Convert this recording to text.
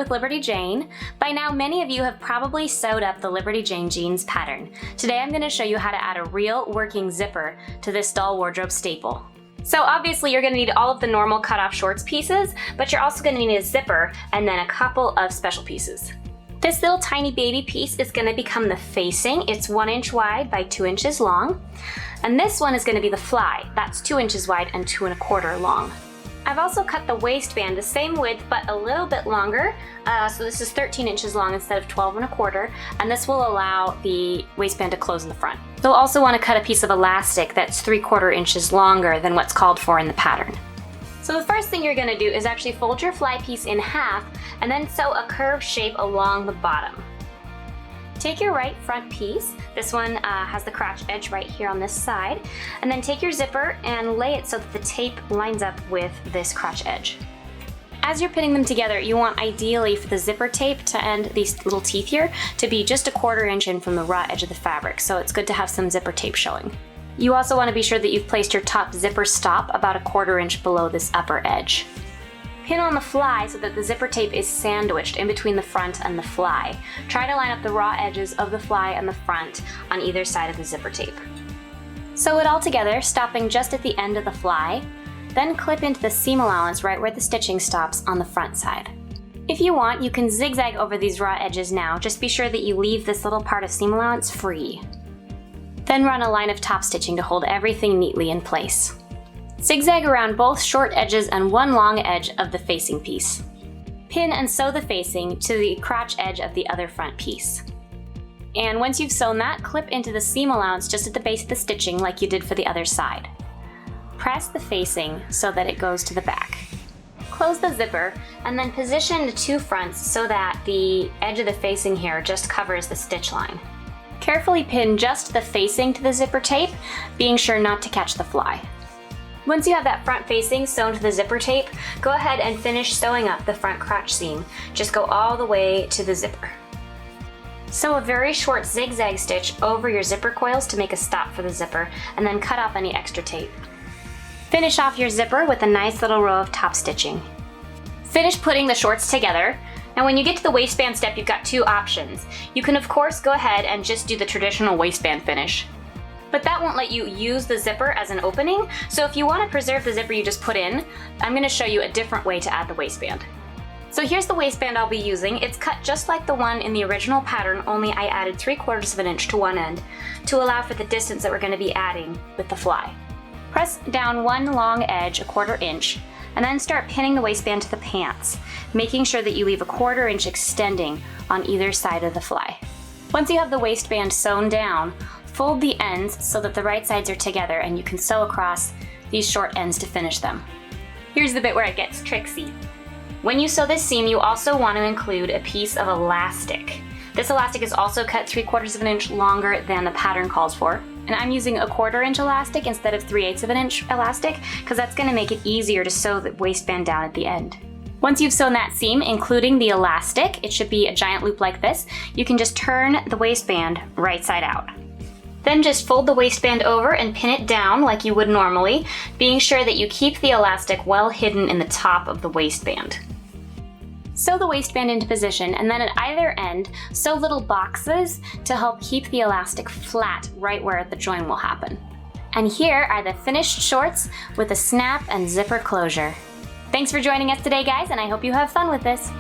with Liberty Jane. By now, many of you have probably sewed up the Liberty Jane jeans pattern. Today I'm going to show you how to add a real working zipper to this doll wardrobe staple. So obviously you're going to need all of the normal cutoff shorts pieces, but you're also going to need a zipper and then a couple of special pieces. This little tiny baby piece is going to become the facing. It's 1 inch wide by 2 inches long. And this one is going to be the fly. That's 2 inches wide and 2 1/4 long. I've also cut the waistband the same width but a little bit longer. So this is 13 inches long instead of 12 1/4, and this will allow the waistband to close in the front. You'll also want to cut a piece of elastic that's 3/4 inches longer than what's called for in the pattern. So the first thing you're going to do is actually fold your fly piece in half and then sew a curved shape along the bottom. Take your right front piece, this one has the crotch edge right here on this side, and then take your zipper and lay it so that the tape lines up with this crotch edge. As you're pinning them together, you want ideally for the zipper tape to end these little teeth here to be just 1/4 inch in from the raw edge of the fabric, so it's good to have some zipper tape showing. You also want to be sure that you've placed your top zipper stop about 1/4 inch below this upper edge. Pin on the fly so that the zipper tape is sandwiched in between the front and the fly. Try to line up the raw edges of the fly and the front on either side of the zipper tape. Sew it all together, stopping just at the end of the fly, then clip into the seam allowance right where the stitching stops on the front side. If you want, you can zigzag over these raw edges now, just be sure that you leave this little part of seam allowance free. Then run a line of top stitching to hold everything neatly in place. Zigzag around both short edges and one long edge of the facing piece. Pin and sew the facing to the crotch edge of the other front piece. And once you've sewn that, clip into the seam allowance just at the base of the stitching like you did for the other side. Press the facing so that it goes to the back. Close the zipper and then position the two fronts so that the edge of the facing here just covers the stitch line. Carefully pin just the facing to the zipper tape, being sure not to catch the fly. Once you have that front facing sewn to the zipper tape, go ahead and finish sewing up the front crotch seam. Just go all the way to the zipper. Sew a very short zigzag stitch over your zipper coils to make a stop for the zipper, and then cut off any extra tape. Finish off your zipper with a nice little row of top stitching. Finish putting the shorts together. Now when you get to the waistband step, you've got two options. You can of course go ahead and just do the traditional waistband finish. But that won't let you use the zipper as an opening, so if you want to preserve the zipper you just put in, I'm going to show you a different way to add the waistband. So here's the waistband I'll be using. It's cut just like the one in the original pattern, only I added 3/4 inch to one end to allow for the distance that we're going to be adding with the fly. Press down one long edge 1/4 inch, and then start pinning the waistband to the pants, making sure that you leave 1/4 inch extending on either side of the fly. Once you have the waistband sewn down, fold the ends so that the right sides are together and you can sew across these short ends to finish them. Here's the bit where it gets tricksy. When you sew this seam, you also want to include a piece of elastic. This elastic is also cut 3/4 inch longer than the pattern calls for, and I'm using 1/4 inch elastic instead of 3/8 inch elastic because that's going to make it easier to sew the waistband down at the end. Once you've sewn that seam, including the elastic, it should be a giant loop like this, you can just turn the waistband right side out. Then just fold the waistband over and pin it down like you would normally, being sure that you keep the elastic well hidden in the top of the waistband. Sew the waistband into position, and then at either end, sew little boxes to help keep the elastic flat right where the join will happen. And here are the finished shorts with a snap and zipper closure. Thanks for joining us today, guys, and I hope you have fun with this.